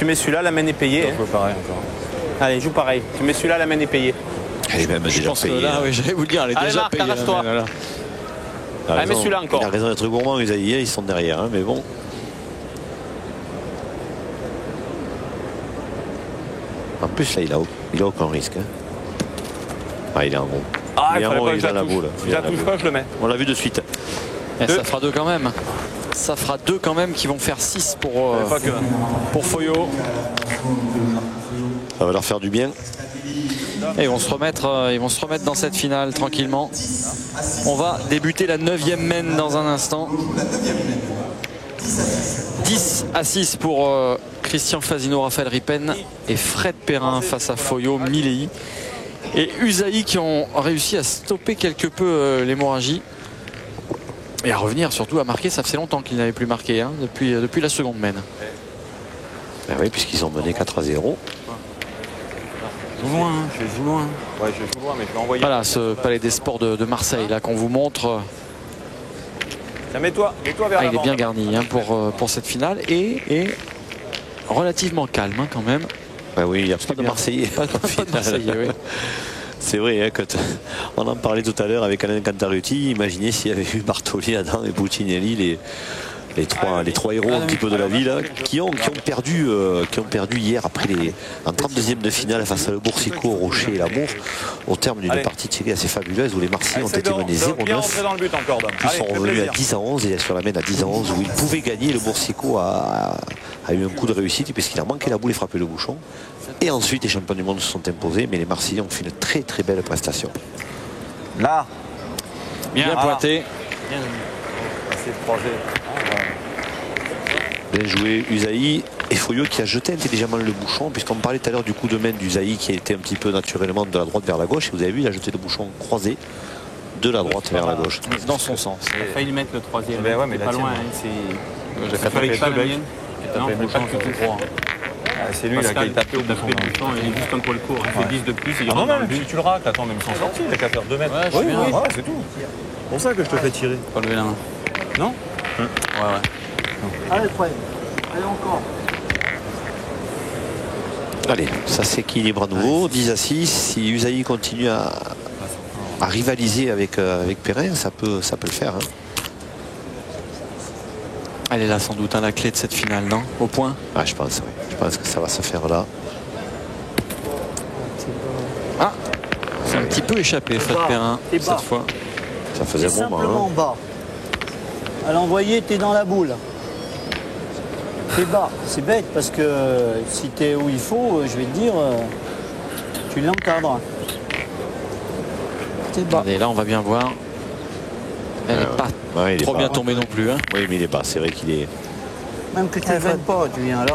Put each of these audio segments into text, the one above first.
tu mets celui-là, la main est payée. On peut pareil encore. Allez, joue pareil. Tu mets celui-là, la main est payée. Elle est même Je déjà pense que payée. là, oui, j'allais vous le dire, elle est Allez, déjà Marc, payée. arrache-toi. Voilà. Allez, mets celui-là encore. Il a raison d'être gourmand, Usaï, ils sont derrière, hein, mais bon. En plus, là, il a aucun risque. Hein. Ah, il est en bon. Ah, il est en bon, il a la boule. Je la touche pas, je le mets. On l'a vu de suite. Et ça fera 2 quand même. Ça fera 2 quand même qui vont faire 6 pour Foyot. Ça va leur faire du bien. Et ils vont se remettre dans cette finale tranquillement. On va débuter la 9e main dans un instant. 10-6 pour Christian Fasino, Raphaël Ripen et Fred Perrin face à Foyot, Milei et Usaï qui ont réussi à stopper quelque peu l'hémorragie et à revenir surtout à marquer. Ça faisait longtemps qu'ils n'avaient plus marqué hein, depuis la seconde main. Ben oui, puisqu'ils ont mené 4-0. Loin, je joue loin. Ouais, je joue loin, mais je vais envoyer. Voilà ce palais des sports de Marseille là qu'on vous montre. Tiens, mets-toi vers Il est l'avant. bien garni hein, pour cette finale et relativement calme hein, quand même. Ben oui, il n'y a pas de Marseillais. Pas de Marseillais, oui. C'est vrai, hein, on en parlait tout à l'heure avec Alain Cantarutti. Imaginez s'il y avait eu Bartoli, Adam et Puccinelli, les trois héros un petit peu de la ville, hein, qui ont perdu hier après en 32e de finale face à le Boursico, au Rocher et l'Amour, au terme d'une partie tirée assez fabuleuse où les Marseillais ont été menés 0-9. Puis sont revenus à 10-11 et sur la main à 10-11 où ils pouvaient gagner. Le Boursico a eu un coup de réussite puisqu'il a manqué la boule et frappé le bouchon. Et ensuite les champions du monde se sont imposés, mais les Marseillais ont fait une très très belle prestation. Là. Bien pointé. C'est le projet. Bien joué Usaï et Foyot qui a jeté intelligemment le bouchon, puisqu'on parlait tout à l'heure du coup de main d'Usaï qui était un petit peu naturellement de la droite vers la gauche, et vous avez vu il a jeté le bouchon croisé de la droite vers la gauche. Dans son sens. Il a failli mettre le troisième. Mais ouais, mais pas loin. J'ai fait pas le mien. Non, mais pas tout droit. C'est lui là qui a tapé au bouchon. Il est juste un poil court. Il fait 10 de plus. Il rentre dans le but. Si tu le raques, attends, même sans sortir, il a qu'à faire 2 mètres. Oui, c'est tout. C'est pour ça que je te fais tirer. Pas lever la main. Non. Ouais. Allez, Fred. Allez, encore. Allez, ça s'équilibre à nouveau, 10-6. Si Usaï continue à rivaliser avec Perrin, ça peut le faire. Hein. Elle est là sans doute à la clé de cette finale, non? Au point? Ah, je pense, oui. Je pense que ça va se faire là. Ah, c'est un petit peu échappé, Fred Perrin, cette fois. Ça faisait C'est un moment. simplement bas. À l'envoyer, t'es dans la boule. T'es bas. C'est bête parce que si t'es où il faut, je vais te dire, tu l'encadres. T'es bas. Et là, on va bien voir. Elle n'est pas il est trop bas. bien tombée non plus. Hein. Oui, mais il est bas. C'est vrai qu'il est. Même que tu ne viennes pas, tu viens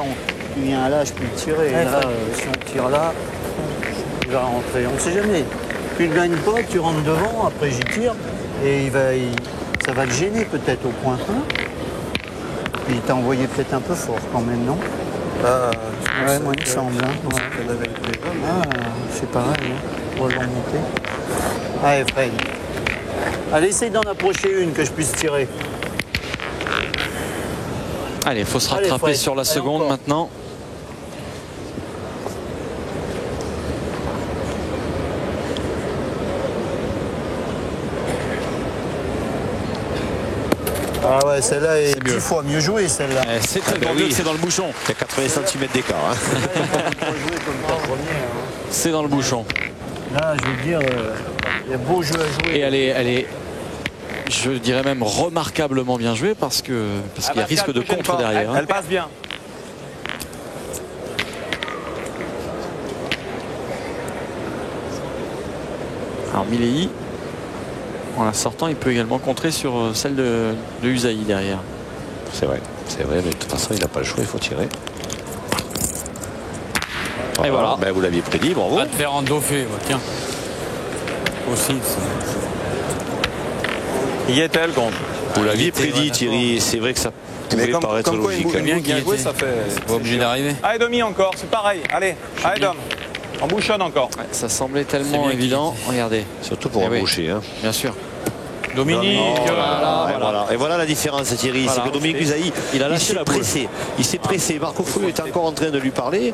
là, je peux le tirer. Et là, si on tire là, il va rentrer. On ne sait jamais. Tu ne gagnes pas, tu rentres devant, après j'y tire, et ça va le gêner peut-être au point 1. Il t'a envoyé peut-être un peu fort quand même, non? Ouais, moi il me semble. Hein. C'est pareil, hein. On va le remonter. Allez, Fred. Allez, essaye d'en approcher une que je puisse tirer. Allez, il faut se rattraper Fred. sur la seconde encore. maintenant. Ah ouais, celle-là est 10 fois mieux jouée, celle-là. C'est tellement mieux que c'est dans le bouchon. Il y a 80 cm d'écart. Hein. C'est dans le bouchon. Là, je veux dire, il y a beau jeu à jouer. Et elle est, je dirais même remarquablement bien jouée parce qu'il y a risque de contre derrière. Elle passe bien. Alors Milei, en la sortant, il peut également contrer sur celle de Usaï derrière. C'est vrai, mais de toute façon, il n'a pas le choix, il faut tirer. Et voilà. Ben, vous l'aviez prédit, bravo. Va te faire endoffer, tiens. Aussi. Y est-elle contre? Vous l'aviez prédit, Thierry. C'est vrai que ça pouvait paraître logique. bien qu'il bien y joué, était. ça fait. C'est pas obligé d'arriver. Allez, demi encore, c'est pareil. Allez, Dom. On bouchonne encore. Ouais, ça semblait C'est tellement bien évident. Regardez, Surtout pour Eh un oui. boucher. Hein. bien sûr. Dominique. Et voilà la différence, Thierry. Voilà. C'est que Dominique Usaï, Il a lâché la boule. Il s'est pressé. Marco Foyot est encore en train de lui parler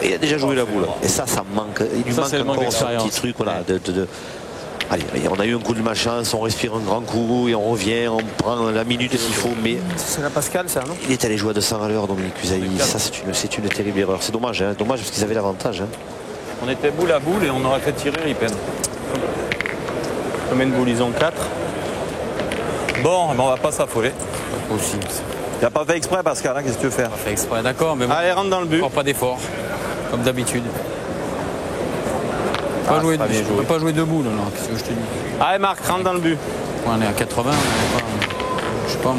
et il a déjà joué la boule. Et ça manque. Il lui Ça, manque c'est le manque encore ce d'expérience. petit truc. Voilà, Allez, on a eu un coup de malchance, on respire un grand coup et on revient, on prend la minute qu'il faut. Mais C'est la Pascal, ça, non? il est allé jouer à 200 à l'heure, Dominique Usaï. Ça, c'est une terrible erreur. C'est dommage, hein. Dommage parce qu'ils avaient l'avantage. Hein. On était boule à boule et on aurait fait tirer Ripen. Combien de boules ils ont 4. Bon, on va pas s'affoler. Possible. Il n'a pas fait exprès, Pascal, hein, qu'est-ce que tu veux faire? Fait exprès, d'accord, mais bon. Allez, rentre dans le but. Encore pas d'effort, comme d'habitude. Ah, On c'est pas bien ne joué. peut pas jouer debout, là, qu'est-ce que je te dis? Allez, Marc, rentre dans le but. On est à 80, on est pas, je sais pas moi.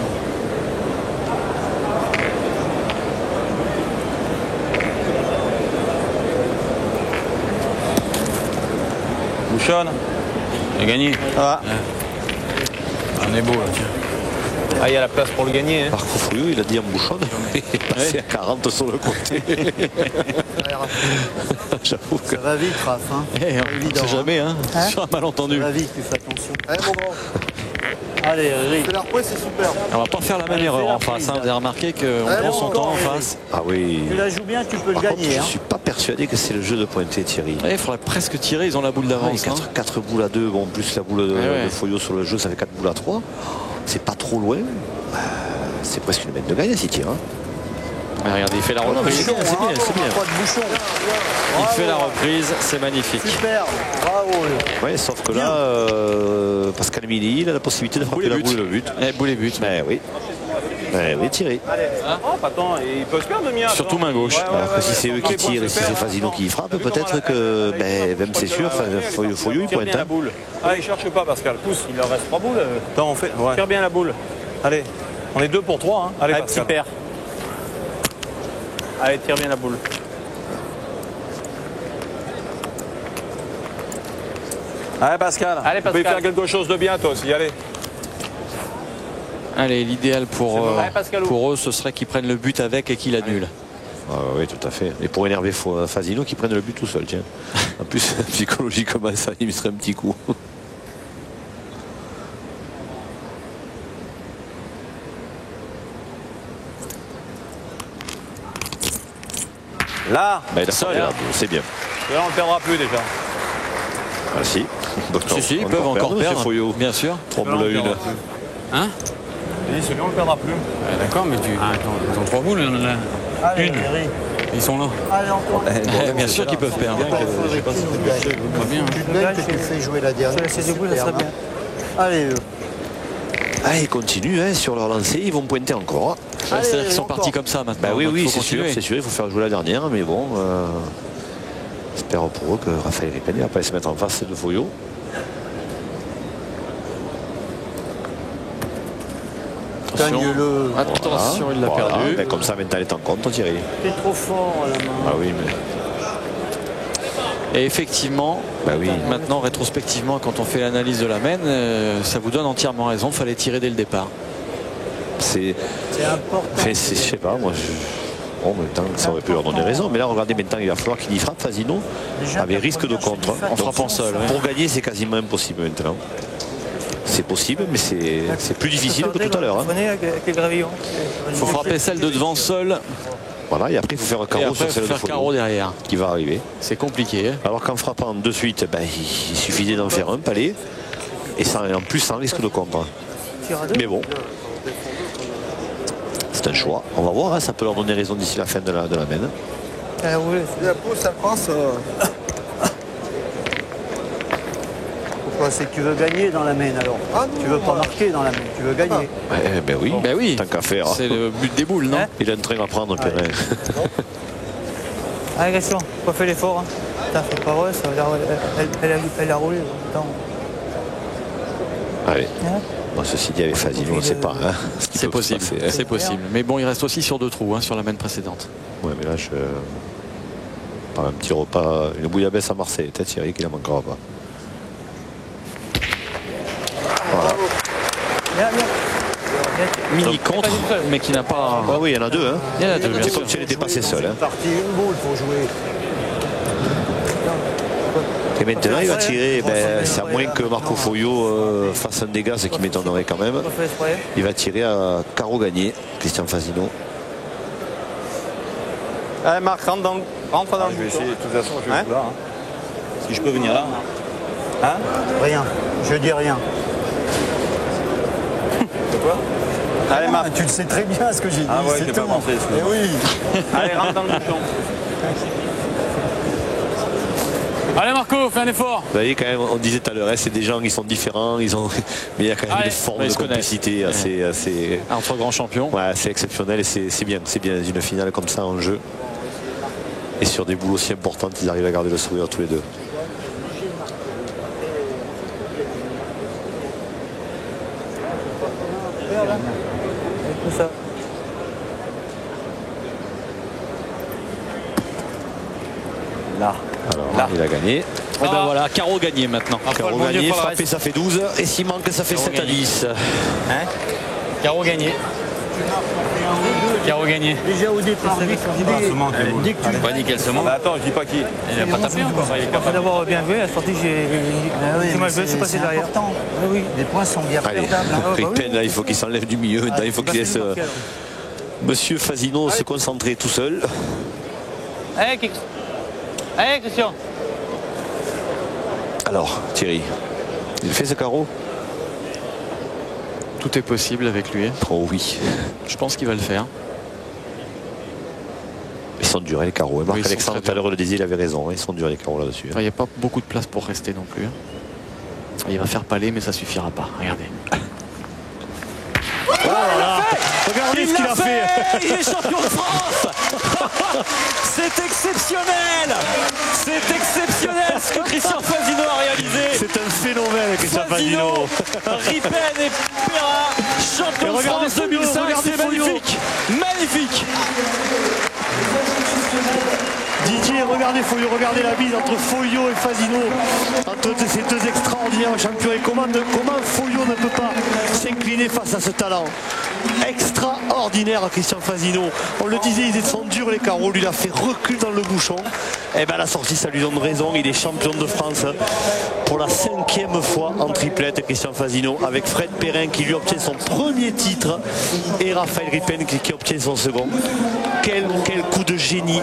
Bouchonne. On a gagné. Ah, On est beau, là, tiens. ah, il y a la place pour le gagner. Hein. Marco Foyot, il a dit en bouchonne. Il est passé à 40 sur le côté. J'avoue que. Ça va vite, Raph. Hein. On ne évident, sait jamais, hein, Hein sur un malentendu. Ça va vite, tu fais attention. Allez, mon grand. Allez, Eric. La reprise, c'est super. On va pas faire la même Allez, erreur fais la en face. prise, Hein. là. Vous avez remarqué qu'on Allez, prend son bon, temps en encore, face. Ah oui. Tu la joues bien, tu peux Par le contre, gagner. je Hein. ne suis pas persuadé que c'est le jeu de pointer, Thierry. Il faudrait presque tirer, ils ont la boule d'avance. Hein. 4 boules à 2, bon, plus la boule de, Ouais. de Foyot sur le jeu, ça fait 4 boules à 3. C'est pas trop loin. C'est presque une mètre de gagne s'il tire. Hein. Ah, regardez, il fait la reprise. Bouchon, C'est bien, c'est bien. Pas de bouchon. Il fait la reprise, c'est magnifique. Super, bravo. Ouais, sauf que là, Pascal Mili, il a la possibilité de frapper la boule de but. Eh, boule et but. Ben oui. Ben oui, tiré. Hop, attends, il peut se perdre demi. Surtout main gauche. Alors que si c'est eux qui tirent et si c'est Fasino qui frappe, peut-être que, ben, même c'est sûr, Foyot, il Tire pointe. bien la Hein. boule. Allez, cherche pas, Pascal, pousse. Il leur reste 3 boules. Attends, on fait. Ouais. Tire bien la boule. Allez, on est 2 pour 3. Hein. Allez, Pascal. père. Allez, tire bien la boule. Allez, Pascal. Allez, Tu peux y Pascal. faire quelque chose de bien, toi aussi. Allez. Allez, l'idéal pour Allez, Pascal. eux, ce serait qu'ils prennent le but avec et qu'ils l'annulent. Ah, oui, tout à fait. Et pour énerver Fasino, qui prenne le but tout seul, tiens. En plus, psychologiquement, ça lui mettrait un petit coup. Là, Ben, il a seul. parlé là, c'est bien. Là, on ne perdra plus déjà. Ah si. Si, ils peuvent encore Monsieur perdre. Foyot. Bien sûr. 3 boules à 1. Hein? Et celui-là, on ne le perdra plus. Ouais, d'accord, mais ils ont 3 boules, il y en a là. Allez, Une. Eric. Ils sont là. Allez, encore. Bien sûr qu'ils peuvent perdre. Pas bien. Tu te gagnes, tu fais jouer la dernière. C'est des boules, ça serait bien. Allez, Ah, ils continuent hein, sur leur lancée, ils vont pointer encore. C'est-à-dire qu'ils sont partis comme ça maintenant. Bah oui, donc oui, faut c'est sûr, continuer. c'est sûr, il faut faire jouer la dernière, mais bon, j'espère pour eux que Raphaël Ripen ne va pas se mettre en face de Foyot. gagne-le. Attention, il l'a Voilà. perdu. Ben, comme ça, maintenant, elle est en compte, Thierry. T'es trop fort à la main. Ah oui, mais. Et effectivement, Bah oui. maintenant, rétrospectivement, quand on fait l'analyse de la main, ça vous donne entièrement raison. Il fallait tirer dès le départ. C'est. C'est important. Je sais pas, moi. Bon, en même temps, ça aurait pu leur donner raison. Mais là, regardez, maintenant, il va falloir qu'il y frappe Fasino avec risque de contre. En frappant seul. Pour gagner, c'est quasiment impossible maintenant. C'est possible, mais c'est plus difficile que tout à l'heure. Hein. Il faut frapper celle de devant seul Voilà, et après, il faut faire un et carreau après sur celle de faire Foyot carreau derrière. qui va arriver. C'est compliqué. Hein. Alors qu'en frappant de suite, ben, il suffisait d'en faire un palais. Et en plus, sans risque de contre. Mais bon. C'est un choix. On va voir, hein, ça peut leur donner raison d'ici la fin de la main. La pousse, ça passe. Pourquoi? C'est que tu veux gagner dans la main alors. Ah non, Tu veux pas marquer dans la main, tu veux gagner. Ben oui, Ben oui, tant qu'à faire. c'est le but des boules, non? Hein? Il a un train à prendre, Perrin. Allez, Gaston, pas fait l'effort. Hein. Putain, c'est pas vrai, ça a l'air. Elle a roulé. Attends. Allez. Hein? Bon, ceci dit, avec Fasino, on ne sait pas. Hein, ce qui C'est peut se possible, passer, hein. c'est possible. Mais bon, il reste aussi sur 2 trous, hein, sur la main précédente. Ouais, mais là, par un petit repas, une bouillabaisse à Marseille, peut-être Thierry qu'il n'en manquera pas. Viens. Mini contre, mais qui n'a pas. Ah oui, il y en a deux. Hein. Il y en a deux, bien C'est sûr. comme si elle était passée seule. Hein. Partie une boule pour jouer. Et maintenant il va tirer, c'est à moins que Marco Foglio fasse un dégât, ce qui m'étonnerait quand même. Il va tirer à carreau gagné, Christian Fasino. Allez Marc, rentre dans le Je vais essayer, de toute façon, je vais Hein là. Si je peux venir là. Hein? Rien. Je dis rien. Allez Marc. Tu le sais très bien ce que j'ai dit. Ah ouais, c'est j'ai pas tout. pensé, excuse-moi. Eh oui. Allez, rentre dans le bouchon. Allez Marco, fais un effort. Vous voyez quand même, on disait tout à l'heure, c'est des gens qui sont différents, mais il y a quand même Allez. des formes Ils de se connaissent. complicité assez Entre grands champions. ouais, c'est exceptionnel et c'est bien une finale comme ça en jeu. Et sur des boules aussi importantes, ils arrivent à garder le sourire tous les deux. Tout ça. Là. Alors il a gagné. Et ben voilà, carreau gagné maintenant. Carreau gagné, frappé ça fait 12 et s'il manque ça fait 7 à 10. Hein? Carreau gagné. Carreau gagné. Déjà au départ, dès que tu Pas dit qu'elle se monte. Bah, attends, je dis pas qui. Il n'a pas tapé encore. Après d'avoir bien joué, la sortie, j'ai mal joué, je suis passé derrière. important. Ah oui. Les points sont bien Allez, perdables. Ripen, là il faut qu'il s'enlève du milieu, il faut qu'il laisse Monsieur Fasino se concentrer tout seul. Allez Christian. Alors Thierry, il fait ce carreau? Tout est possible avec lui. Oh oui. Je pense qu'il va le faire. Ils sont durs les carreaux. Oui, Marc ils sont Alexandre très tout à l'heure le disait, il avait raison. Ils sont durs les carreaux là-dessus. Il n'y a pas beaucoup de place pour rester non plus. Il va faire palais, mais ça suffira pas. Regardez. Regardez ce qu'il a fait. Il est champion de France. C'est exceptionnel. C'est exceptionnel ce que Christian Fasino a réalisé. C'est un phénomène Christian Fasino. Ripen et Perrin, champion de France 2005. C'est magnifique. Magnifique. Didier, regardez Foglio, regardez la bise entre Foglio et Fasino, entre ces deux extraordinaires champions. Et comment Foglio ne peut pas s'incliner face à ce talent extraordinaire, Christian Fasino. On le disait, ils sont durs les carreaux, lui il a fait recul dans le bouchon. Et bien la sortie, ça lui donne raison, il est champion de France pour la 5e fois en triplette, Christian Fasino, avec Fred Perrin qui lui obtient son premier titre et Raphaël Ripen qui obtient son second. Quel coup de génie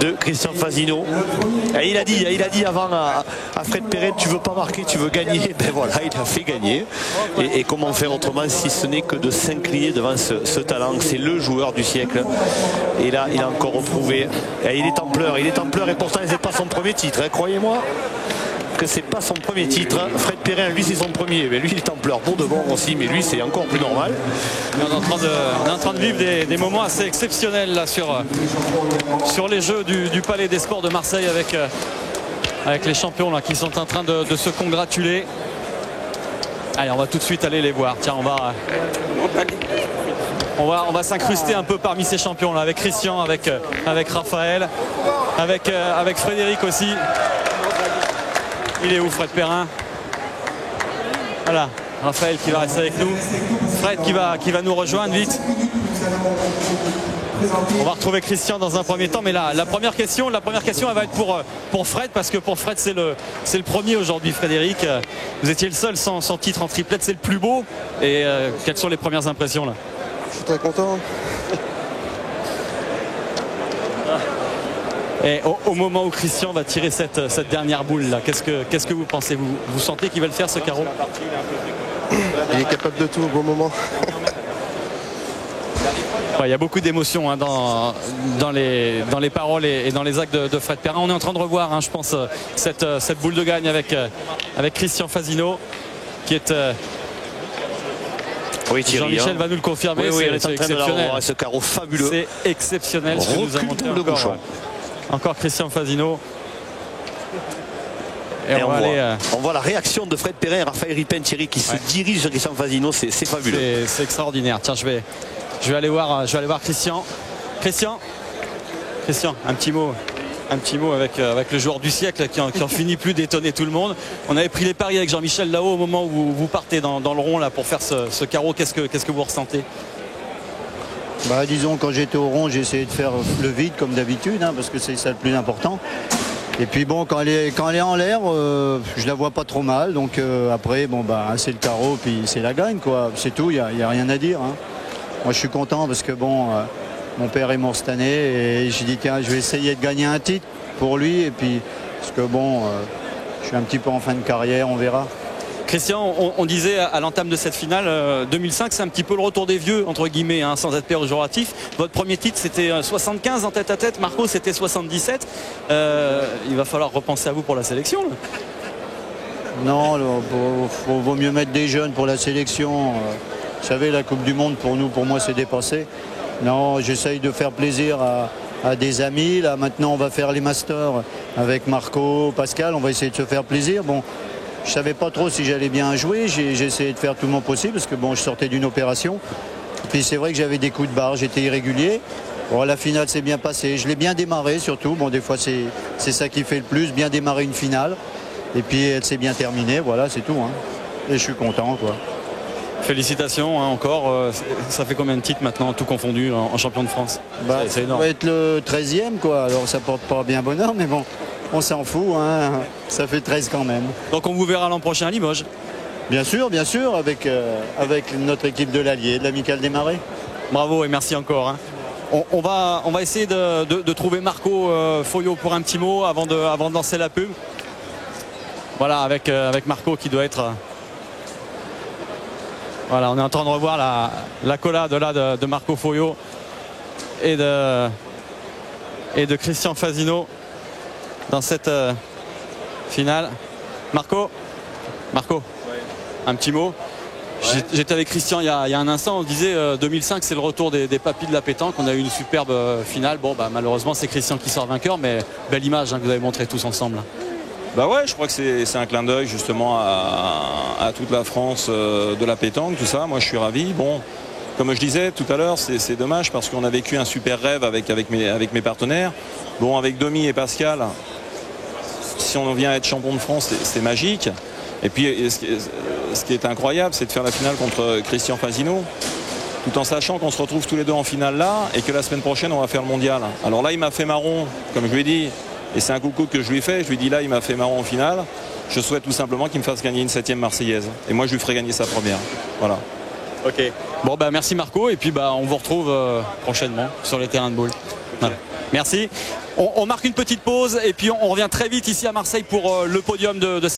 de Christian Fasino. Et il a dit avant à Fred Perrin, tu veux pas marquer, tu veux gagner. Ben voilà, il a fait gagner. Et comment faire autrement si ce n'est que de s'incliner devant ce talent. C'est le joueur du siècle. Et là, il a encore reprouvé. Et il est en pleurs, et pourtant c'est pas son premier titre, hein, croyez-moi que c'est pas son premier titre. Fred Perrin, lui c'est son premier, mais lui il est en pleurs pour de bon aussi, mais lui c'est encore plus normal. On est en train de vivre des moments assez exceptionnels là sur les Jeux du Palais des Sports de Marseille avec les champions là qui sont en train de se congratuler. Allez, on va tout de suite aller les voir. Tiens, on va s'incruster un peu parmi ces champions là, avec Christian, avec Raphaël, avec Frédéric aussi. Il est où Fred Perrin? Voilà, Raphaël qui va rester avec nous. Fred qui va nous rejoindre vite. On va retrouver Christian dans un premier temps, mais là, la première question elle va être pour Fred, parce que pour Fred c'est le premier aujourd'hui. Frédéric, vous étiez le seul sans titre en triplette, c'est le plus beau. Et quelles sont les premières impressions là? Je suis très content. Et au moment où Christian va tirer cette dernière boule là, qu'est-ce que vous pensez? Vous sentez qu'il va le faire ce carreau? Il est capable de tout au bon moment. Il y a beaucoup d'émotions hein, dans les paroles et dans les actes de Fred Perrin. On est en train de revoir, hein, je pense, cette boule de gagne avec Christian Fasino, qui est... Oui, Thierry, Jean-Michel va nous le confirmer. Oui, c'est on est en train de exceptionnel. voir ce carreau fabuleux. C'est exceptionnel ce que nous a montré encore Christian Fasino. Et on voit la réaction de Fred Perrin et Raphaël Ripen, Thierry, qui se dirige sur Christian Fasino. C'est fabuleux. C'est extraordinaire. Tiens, je vais aller voir Christian. Christian, un petit mot avec le joueur du siècle qui en finit plus d'étonner tout le monde. On avait pris les paris avec Jean-Michel là-haut au moment où vous partez dans le rond là pour faire ce carreau. Qu'est-ce que vous ressentez? Bah, disons, quand j'étais au rond, j'ai essayé de faire le vide comme d'habitude, hein, parce que c'est ça le plus important. Et puis bon, quand elle est en l'air, je la vois pas trop mal. Donc après, bon bah c'est le carreau, puis c'est la gagne quoi. C'est tout, il y a rien à dire. Hein. Moi je suis content parce que bon, mon père est mort cette année et j'ai dit tiens, je vais essayer de gagner un titre pour lui. Et puis parce que bon, je suis un petit peu en fin de carrière, on verra. Christian, on disait à l'entame de cette finale, 2005, c'est un petit peu le retour des vieux, entre guillemets, hein, sans être péjoratif. Votre premier titre, c'était 75 en tête-à-tête. Marco, c'était 77. Il va falloir repenser à vous pour la sélection. Là. Non, vaut mieux mettre des jeunes pour la sélection. Vous savez, la Coupe du Monde, pour moi, c'est dépassé. Non, j'essaye de faire plaisir à des amis. Là, maintenant, on va faire les masters avec Marco, Pascal. On va essayer de se faire plaisir. Bon. Je ne savais pas trop si j'allais bien jouer, j'ai essayé de faire tout mon possible parce que bon, je sortais d'une opération. Puis c'est vrai que j'avais des coups de barre, j'étais irrégulier. Bon, la finale s'est bien passée, je l'ai bien démarré surtout. Bon, des fois c'est ça qui fait le plus, bien démarrer une finale. Et puis elle s'est bien terminée, voilà, c'est tout. Hein. Et je suis content quoi. Félicitations hein, encore. Ça fait combien de titres maintenant, tout confondu, en champion de France? C'est énorme. Ça va être le 13e quoi, alors ça porte pas bien bonheur, mais bon. On s'en fout, hein. Ça fait 13 quand même. Donc on vous verra l'an prochain à Limoges. Bien sûr, avec notre équipe de l'Allier, de l'Amicale des Marais. Bravo et merci encore. Hein. On va essayer de trouver Marco Foyot pour un petit mot avant de lancer la pub. Voilà, avec Marco qui doit être... Voilà, on est en train de revoir la collade là de Marco Foyot et de Christian Fasino dans cette finale. Marco, un petit mot. Ouais. J'étais avec Christian il y a un instant, on disait 2005 c'est le retour des papis de la pétanque, on a eu une superbe finale. Bon bah malheureusement c'est Christian qui sort vainqueur, mais belle image hein, que vous avez montré tous ensemble. Bah ouais, je crois que c'est un clin d'œil justement à toute la France de la pétanque, tout ça. Moi je suis ravi. Bon, comme je disais tout à l'heure, c'est dommage parce qu'on a vécu un super rêve avec mes partenaires. Bon, avec Domi et Pascal, si on vient être champion de France, c'est magique. Et puis, ce qui est incroyable, c'est de faire la finale contre Christian Fasino, tout en sachant qu'on se retrouve tous les deux en finale là, et que la semaine prochaine, on va faire le mondial. Alors là, il m'a fait marron, comme je lui ai dit, et c'est un coucou que je lui ai fait. Je lui ai dit là, il m'a fait marron en finale. Je souhaite tout simplement qu'il me fasse gagner une 7e Marseillaise. Et moi, je lui ferai gagner sa première. Voilà. Ok. Bon, bah merci Marco, et puis bah, on vous retrouve prochainement sur les terrains de boule. Voilà. Merci. On marque une petite pause et puis on revient très vite ici à Marseille pour le podium de